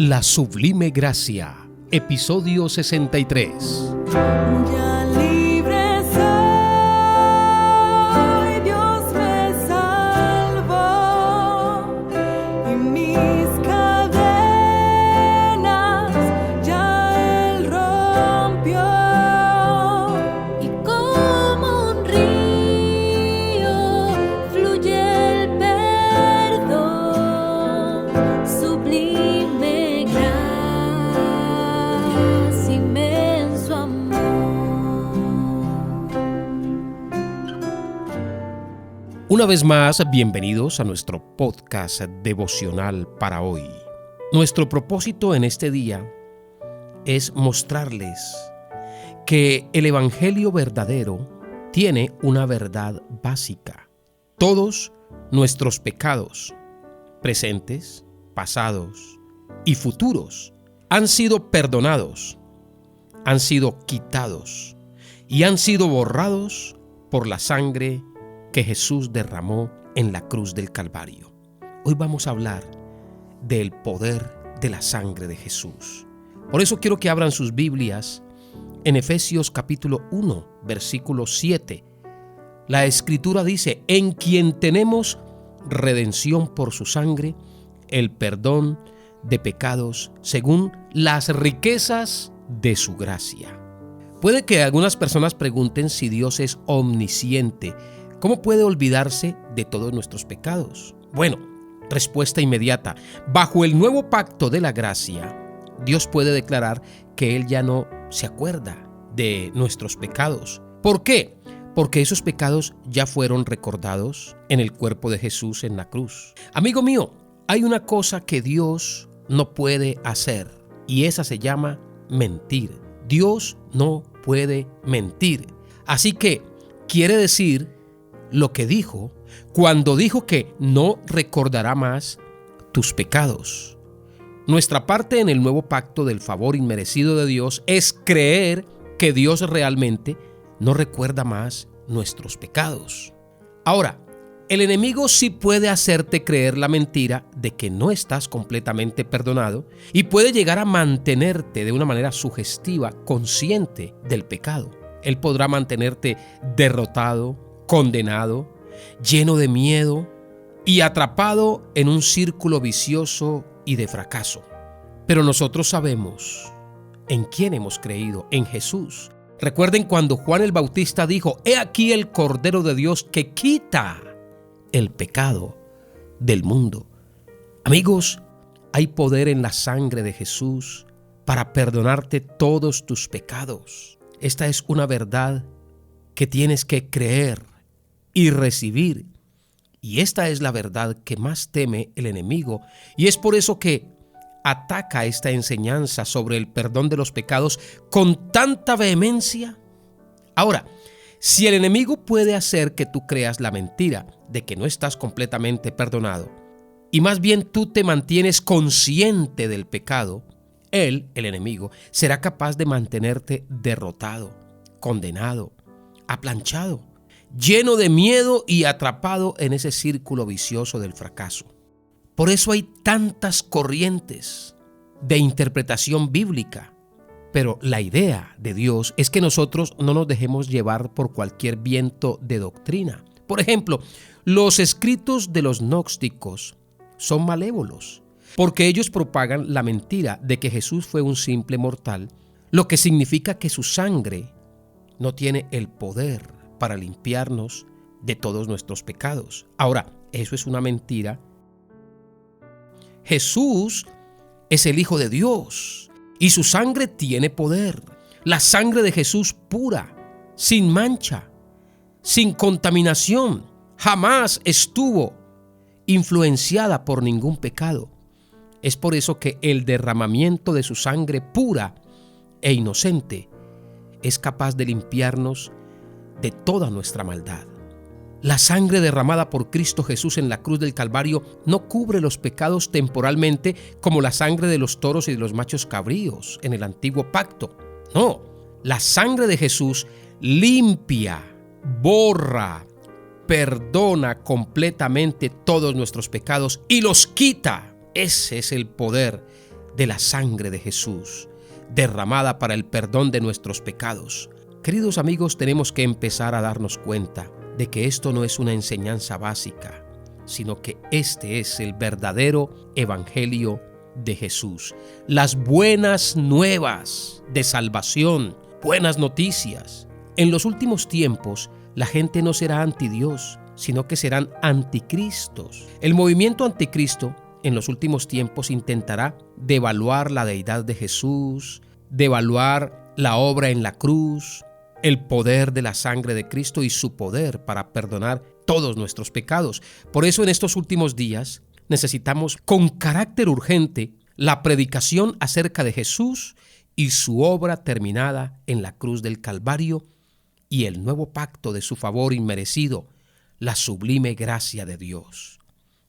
La Sublime Gracia, episodio 63. Ya libre soy, Dios me salvó, y mis cadenas ya Él rompió, y como un río fluye el perdón, sublime gracia, inmenso amor. Una vez más, bienvenidos a nuestro podcast devocional para hoy. Nuestro propósito en este día es mostrarles que el Evangelio verdadero tiene una verdad básica. Todos nuestros pecados, presentes, pasados y futuros, han sido perdonados, han sido quitados y han sido borrados por la sangre que Jesús derramó en la cruz del Calvario. Hoy vamos a hablar del poder de la sangre de Jesús. Por eso quiero que abran sus Biblias en Efesios capítulo 1, versículo 7. La Escritura dice: en quien tenemos redención por su sangre, el perdón de pecados según las riquezas de su gracia. Puede que algunas personas pregunten si Dios es omnisciente. ¿Cómo puede olvidarse de todos nuestros pecados? Bueno, respuesta inmediata. Bajo el nuevo pacto de la gracia, Dios puede declarar que Él ya no se acuerda de nuestros pecados. ¿Por qué? Porque esos pecados ya fueron recordados en el cuerpo de Jesús en la cruz. Amigo mío, hay una cosa que Dios no puede hacer, y esa se llama mentir. Dios no puede mentir. Así que quiere decir lo que dijo cuando dijo que no recordará más tus pecados. Nuestra parte en el nuevo pacto del favor inmerecido de Dios es creer que Dios realmente no recuerda más nuestros pecados. Ahora, el enemigo sí puede hacerte creer la mentira de que no estás completamente perdonado y puede llegar a mantenerte de una manera sugestiva, consciente del pecado. Él podrá mantenerte derrotado, condenado, lleno de miedo y atrapado en un círculo vicioso y de fracaso. Pero nosotros sabemos en quién hemos creído, en Jesús. Recuerden cuando Juan el Bautista dijo: «He aquí el Cordero de Dios que quita el pecado del mundo». Amigos, hay poder en la sangre de Jesús para perdonarte todos tus pecados. Esta es una verdad que tienes que creer y recibir. Y esta es la verdad que más teme el enemigo, y es por eso que ataca esta enseñanza sobre el perdón de los pecados con tanta vehemencia. Ahora, si el enemigo puede hacer que tú creas la mentira de que no estás completamente perdonado, y más bien tú te mantienes consciente del pecado, él, el enemigo, será capaz de mantenerte derrotado, condenado, aplanchado, lleno de miedo y atrapado en ese círculo vicioso del fracaso. Por eso hay tantas corrientes de interpretación bíblica. Pero la idea de Dios es que nosotros no nos dejemos llevar por cualquier viento de doctrina. Por ejemplo, los escritos de los gnósticos son malévolos, porque ellos propagan la mentira de que Jesús fue un simple mortal, lo que significa que su sangre no tiene el poder para limpiarnos de todos nuestros pecados. Ahora, eso es una mentira. Jesús es el Hijo de Dios y su sangre tiene poder. La sangre de Jesús pura, sin mancha, sin contaminación, jamás estuvo influenciada por ningún pecado. Es por eso que el derramamiento de su sangre pura e inocente es capaz de limpiarnos de toda nuestra maldad. La sangre derramada por Cristo Jesús en la cruz del Calvario no cubre los pecados temporalmente como la sangre de los toros y de los machos cabríos en el antiguo pacto. No, la sangre de Jesús limpia, borra, perdona completamente todos nuestros pecados y los quita. Ese es el poder de la sangre de Jesús, derramada para el perdón de nuestros pecados. Queridos amigos, tenemos que empezar a darnos cuenta de que esto no es una enseñanza básica, sino que este es el verdadero evangelio de Jesús. Las buenas nuevas de salvación, buenas noticias. En los últimos tiempos, la gente no será anti Dios, sino que serán anticristos. El movimiento anticristo en los últimos tiempos intentará devaluar la deidad de Jesús, devaluar la obra en la cruz, el poder de la sangre de Cristo y su poder para perdonar todos nuestros pecados. Por eso en estos últimos días necesitamos con carácter urgente la predicación acerca de Jesús y su obra terminada en la cruz del Calvario y el nuevo pacto de su favor inmerecido, la sublime gracia de Dios.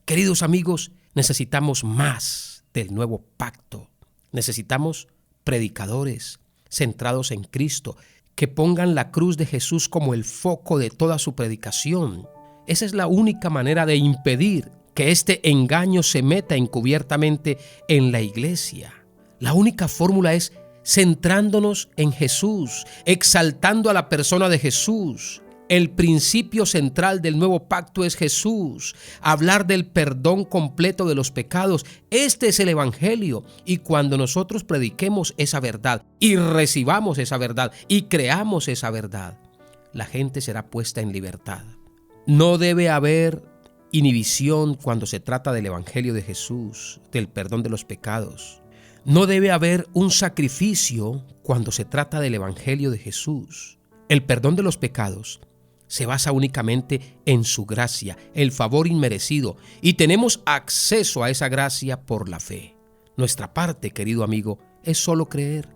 Queridos amigos, necesitamos más del nuevo pacto. Necesitamos predicadores centrados en Cristo, que pongan la cruz de Jesús como el foco de toda su predicación. Esa es la única manera de impedir que este engaño se meta encubiertamente en la iglesia. La única fórmula es centrándonos en Jesús, exaltando a la persona de Jesús. El principio central del nuevo pacto es Jesús, hablar del perdón completo de los pecados. Este es el evangelio, y cuando nosotros prediquemos esa verdad y recibamos esa verdad y creamos esa verdad, la gente será puesta en libertad. No debe haber inhibición cuando se trata del evangelio de Jesús, del perdón de los pecados. No debe haber un sacrificio cuando se trata del evangelio de Jesús. El perdón de los pecados se basa únicamente en su gracia, el favor inmerecido, y tenemos acceso a esa gracia por la fe. Nuestra parte, querido amigo, es solo creer.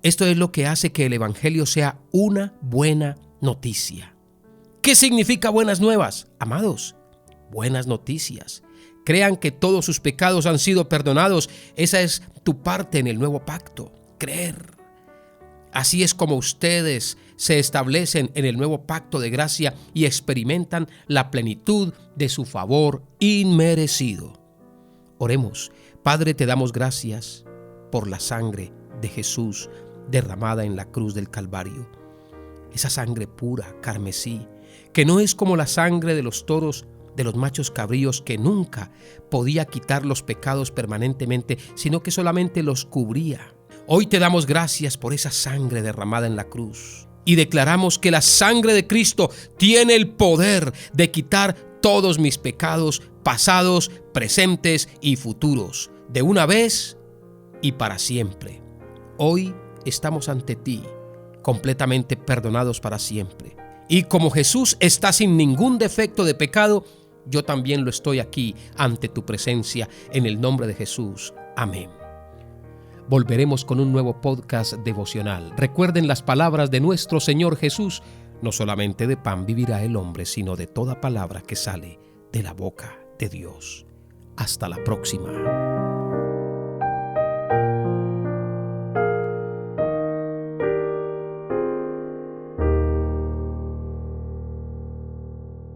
Esto es lo que hace que el evangelio sea una buena noticia. ¿Qué significa buenas nuevas? Amados, buenas noticias. Crean que todos sus pecados han sido perdonados. Esa es tu parte en el nuevo pacto, creer. Así es como ustedes se establecen en el nuevo pacto de gracia y experimentan la plenitud de su favor inmerecido. Oremos. Padre, te damos gracias por la sangre de Jesús derramada en la cruz del Calvario. Esa sangre pura, carmesí, que no es como la sangre de los toros, de los machos cabríos, que nunca podía quitar los pecados permanentemente, sino que solamente los cubría. Hoy te damos gracias por esa sangre derramada en la cruz y declaramos que la sangre de Cristo tiene el poder de quitar todos mis pecados pasados, presentes y futuros, de una vez y para siempre. Hoy estamos ante ti, completamente perdonados para siempre. Y como Jesús está sin ningún defecto de pecado, yo también lo estoy aquí ante tu presencia, en el nombre de Jesús. Amén. Volveremos con un nuevo podcast devocional. Recuerden las palabras de nuestro Señor Jesús: no solamente de pan vivirá el hombre, sino de toda palabra que sale de la boca de Dios. Hasta la próxima.